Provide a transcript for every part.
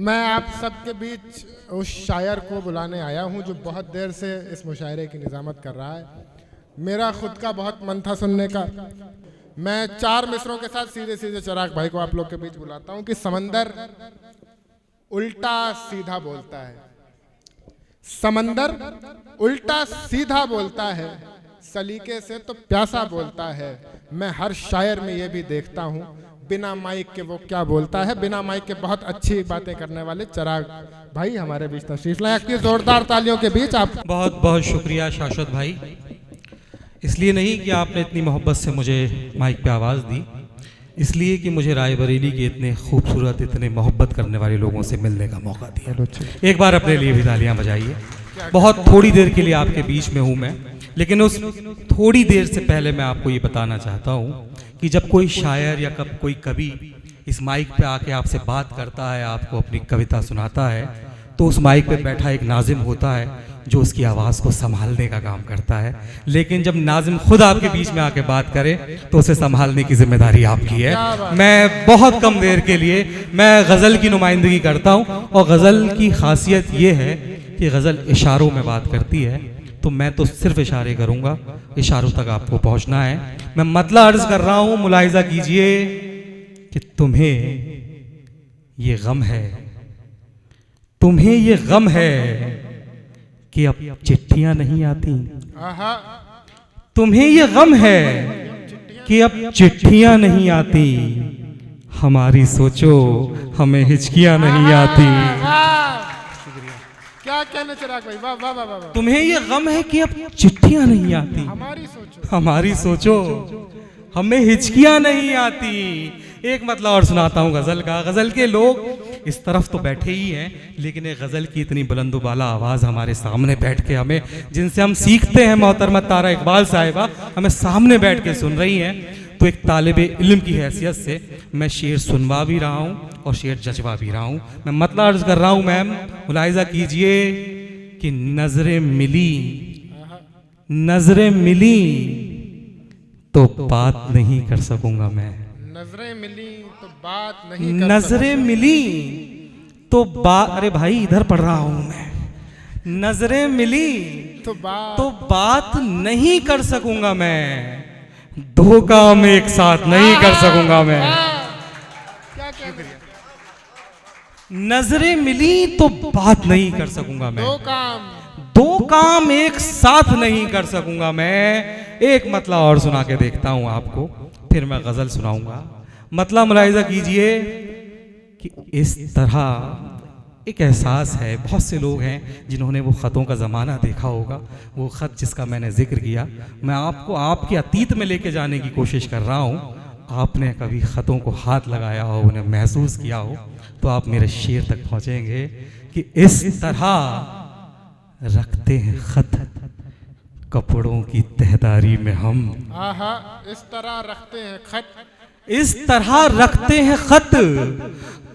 मैं आप सबके बीच उस शायर को बुलाने आया हूँ जो बहुत देर से इस मुशायरे की निज़ामत कर रहा है। मेरा खुद का बहुत मन था सुनने का। मैं 4 मिसरों के साथ सीधे सीधे चिराग भाई को आप लोग के बीच बुलाता हूँ कि समंदर उल्टा सीधा बोलता है, समंदर उल्टा सीधा बोलता है, सलीके से तो प्यासा बोलता है। मैं हर शायर में ये भी देखता हूँ बिना माइक के वो क्या बोलता है। बिना माइक के बहुत अच्छी बातें करने वाले चिराग भाई हमारे बीच तशरीफ लाएं। आपकी जोरदार तालियों के बीच आप। बहुत बहुत शुक्रिया शाश्वत भाई, इसलिए नहीं कि आपने इतनी मोहब्बत से मुझे माइक पे आवाज़ दी, इसलिए कि मुझे रायबरेली के इतने खूबसूरत, इतने मोहब्बत करने वाले लोगों से मिलने का मौका दिया। एक बार अपने लिए भी तालियां बजाइए। बहुत थोड़ी देर के लिए आपके बीच में हूँ मैं, लेकिन उस थोड़ी देर से पहले मैं आपको ये बताना चाहता हूँ कि जब कोई शायर या कब कोई कवि इस माइक पे आके आपसे बात करता है, आपको अपनी कविता सुनाता है, तो उस माइक पे बैठा एक नाजिम होता है जो उसकी आवाज़ को संभालने का काम करता है। लेकिन जब नाजिम खुद आपके बीच में आके बात करे तो उसे संभालने की जिम्मेदारी आपकी है। मैं बहुत कम देर के लिए मैं गज़ल की नुमाइंदगी करता हूँ, और गज़ल की खासियत ये है कि गज़ल इशारों में बात करती है, तो मैं तो सिर्फ इशारे करूँगा, इशारों तक आपको पहुँचना है। मैं मतलब अर्ज़ कर रहा हूँ, मुलाहिज़ा कीजिए कि तुम्हें ये गम है, तुम्हें ये गम है कि अब चिट्ठियां नहीं आती, तुम्हें ये गम है कि अब चिट्ठियां नहीं आती, हमारी सोचो हमें हिचकियां नहीं आती। क्या कहने चिराग भाई, वाह वाह वाह वाह। तुम्हें ये गम है कि अब चिट्ठियां नहीं आती, हमारी सोचो हमें हिचकियां नहीं आती। एक मतलब और सुनाता हूँ गज़ल का। गज़ल के लोग इस तरफ तो बैठे ही हैं, लेकिन एक गज़ल की इतनी बुलंदबाला आवाज़ हमारे सामने बैठ के हमें, जिनसे हम सीखते हैं, मोहतरमा तारा इकबाल साहिबा हमें सामने बैठ के सुन रही हैं। तो एक तालिबे इल्म की हैसियत से मैं शेर सुनवा भी रहा हूँ और शेर जजवा भी रहा हूँ। मैं मतलब अर्ज़ कर रहा हूँ, मैम मुलाहिज़ा कीजिए कि नज़रें मिली, नज़रें मिली तो बात नहीं कर सकूँगा मैं, नजरें मिली तो बात नहीं, नजरें मिली तो बात, अरे भाई इधर पढ़ रहा हूं मैं, नजरें मिली तो बात नहीं कर सकूंगा मैं, दो काम एक साथ नहीं कर सकूंगा मैं। क्या कहते, नजरें मिली तो बात नहीं कर सकूंगा मैं, दो काम एक साथ नहीं कर सकूंगा मैं। एक मतलब और सुना के देखता हूं आपको, फिर मैं गज़ल सुनाऊंगा। मतलब मुलाहिज़ा कीजिए कि इस तरह एक एहसास है, बहुत से लोग हैं जिन्होंने वो ख़तों का ज़माना देखा होगा, वो ख़त जिसका मैंने जिक्र किया, मैं आपको आपके अतीत में लेके जाने की कोशिश कर रहा हूँ। आपने कभी ख़तों को हाथ लगाया हो, उन्हें महसूस किया हो, तो आप मेरे शेर तक पहुँचेंगे कि इस तरह रखते हैं ख़त कपड़ों की तहदारी में हम, इस तरह रखते हैं खत, इस तरह रखते हैं खत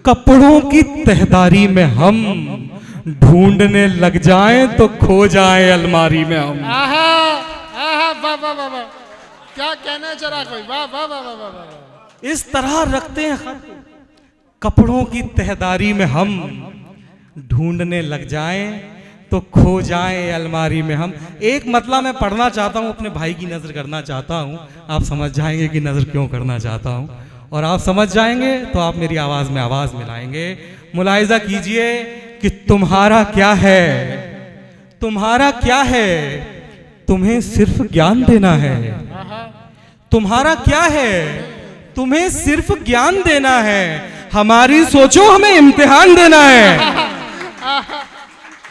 कपड़ों की तहदारी में हम, ढूंढने लग जाएं तो खो जाएं अलमारी में हम। वाह वाह वाह वाह, क्या कहना चिराग भाई, वाह वाह वाह वाह वाह। इस तरह रखते हैं खत कपड़ों की तहदारी में हम, ढूंढने लग जाएं तो खो जाएं अलमारी में हम। एक मतलब मैं पढ़ना चाहता हूँ, अपने भाई की नज़र करना चाहता हूँ, आप समझ जाएंगे कि नज़र क्यों करना चाहता हूँ, और आप समझ जाएंगे तो आप मेरी आवाज़ में आवाज़ मिलाएंगे। मुलाहिज़ा कीजिए कि तुम्हारा क्या है, तुम्हारा क्या है, तुम्हें सिर्फ ज्ञान देना है, तुम्हारा क्या है, तुम्हें सिर्फ ज्ञान देना है, हमारी सोचो हमें इम्तिहान देना है।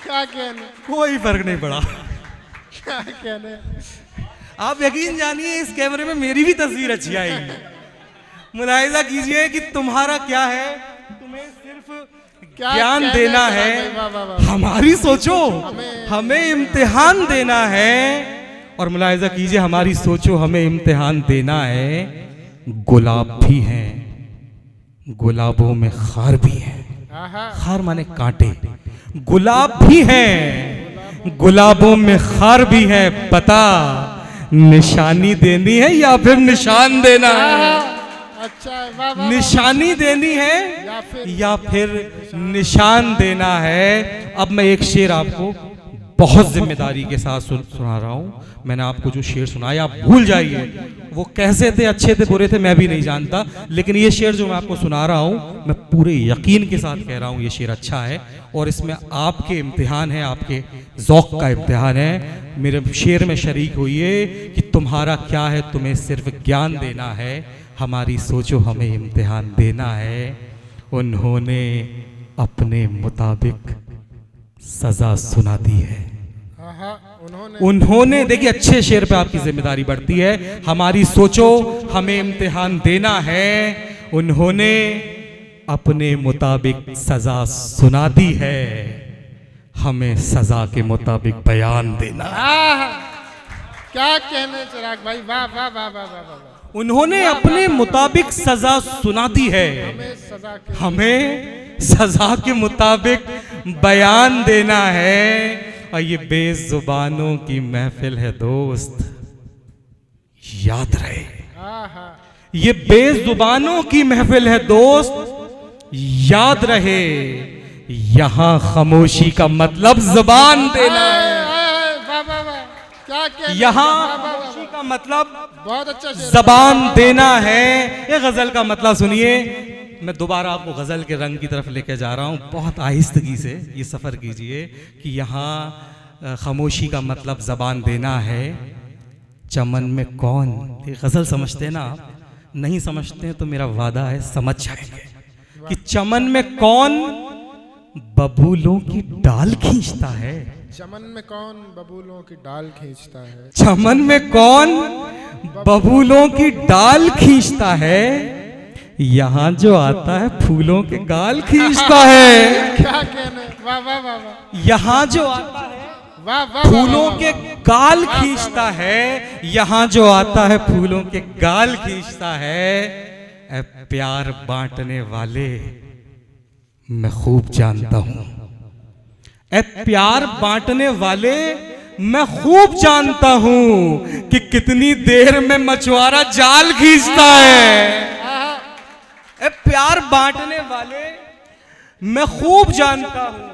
क्या कहने, कोई फर्क नहीं पड़ा। क्या कहने, आप यकीन जानिए इस कैमरे में मेरी भी तस्वीर अच्छी आएगी। मुलाहिज़ा कीजिए कि तुम्हारा क्या है, तुम्हें सिर्फ ज्ञान देना है, हमारी सोचो हमें इम्तिहान देना है। और मुलाहिज़ा कीजिए हमारी सोचो हमें इम्तिहान देना है। गुलाब भी हैं, गुलाबों में खार भी है, खार माने कांटे, गुलाब भी हैं, गुलाबों में खार भी है, बता निशानी देनी है या फिर निशान देना है। अच्छा है, वाह वाह निशानी देनी है या फिर निशान देना है। अब मैं एक शेर आपको बहुत जिम्मेदारी के साथ सुना रहा हूँ। मैंने आपको जो शेर सुनाया आप भूल जाइए, वो कैसे थे, अच्छे थे, बुरे थे, मैं भी नहीं जानता, लेकिन ये शेर जो मैं आपको सुना रहा हूँ मैं पूरे यकीन के साथ कह रहा हूँ ये शेर अच्छा है और इसमें आपके इम्तिहान है, आपके ज़ौक़ का इम्तिहान है। मेरे शेर में शरीक होइए कि तुम्हारा क्या है, तुम्हें सिर्फ ज्ञान देना है, हमारी सोचो हमें इम्तिहान देना है। उन्होंने अपने मुताबिक सज़ा सुना दी है। उन्होंने देखिए अच्छे शेर पे आपकी जिम्मेदारी बढ़ती है। हमारी सोचो हमें इम्तिहान देना है, उन्होंने अपने मुताबिक सजा सुना दी है, हमें सजा के मुताबिक बयान देना है। क्या कहने चिराग भाई, वाह वाह वाह वाह वाह वाह। उन्होंने अपने मुताबिक सजा सुना दी है, हमें सजा के मुताबिक बयान देना है। और ये बेजुबानों की महफिल है दोस्त, याद रहे, ये बेजुबानों की महफिल है दोस्त, याद रहे, यहां खामोशी का मतलब जुबान देना है। यहां खामोशी का मतलब बहुत अच्छा जबान देना है। ये गजल का मतलब सुनिए, मैं दोबारा आपको गजल के रंग की तरफ लेके जा रहा हूं, बहुत आहिस्तगी से ये सफर कीजिए कि यहाँ खामोशी का मतलब जबान देना है। चमन में कौन, ये गजल समझते हैं ना आप, नहीं समझते हैं तो मेरा वादा है समझ जाएंगे कि चमन में कौन बबूलों की डाल खींचता है। चमन में कौन बबूलों की डाल खींचता है, चमन में कौन बबूलों की डाल खींचता है, यहाँ जो आता है फूलों के गाल खींचता है। क्या कहने, वाह वाह वाह वाह। यहाँ जो आता है वाह वाह फूलों के गाल खींचता है, यहाँ जो आता है फूलों के गाल खींचता है। ऐ प्यार बांटने वाले मैं खूब जानता हूँ, ऐ प्यार बांटने वाले मैं खूब जानता हूँ कि कितनी देर में मछुआरा जाल खींचता है। ऐ प्यार बांटने वाले मैं खूब जानता हूं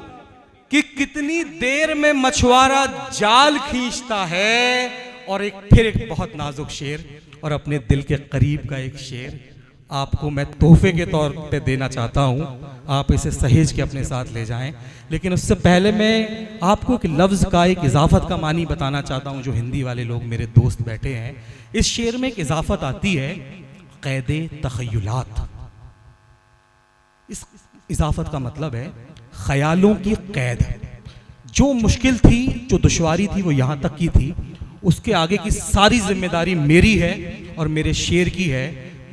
कि कितनी देर में मछुआरा जाल खींचता है। और फिर एक बहुत नाजुक शेर और अपने दिल के करीब का एक शेर आपको मैं तोहफे के तौर पे देना चाहता हूं, आप इसे सहेज के अपने साथ ले जाएं। लेकिन उससे पहले मैं आपको एक लफ्ज़ का, एक इजाफत का मानी बताना चाहता हूं। जो हिंदी वाले लोग मेरे दोस्त बैठे हैं, इस शेर में एक इजाफत आती है, क़ैदे तख़य्युलात। इस इजाफत का मतलब है ख्यालों की कैद। जो मुश्किल थी, जो दुश्वारी थी, वो यहाँ तक की थी, उसके आगे की सारी जिम्मेदारी मेरी है और मेरे शेर की है।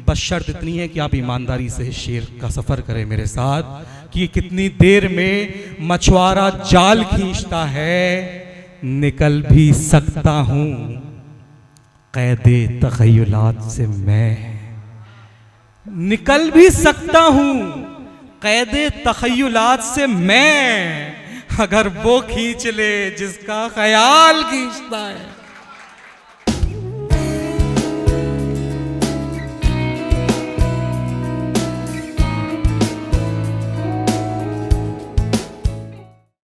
बस शर्त इतनी है कि आप ईमानदारी से शेर का सफ़र करें मेरे साथ कि कितनी देर में मछुआरा जाल खींचता है, निकल भी सकता हूँ क़ैदे तख़य्युलात से मैं, निकल भी सकता हूँ क़ैदे तख़य्युलात से मैं, अगर वो खींच ले जिसका ख्याल खींचता है।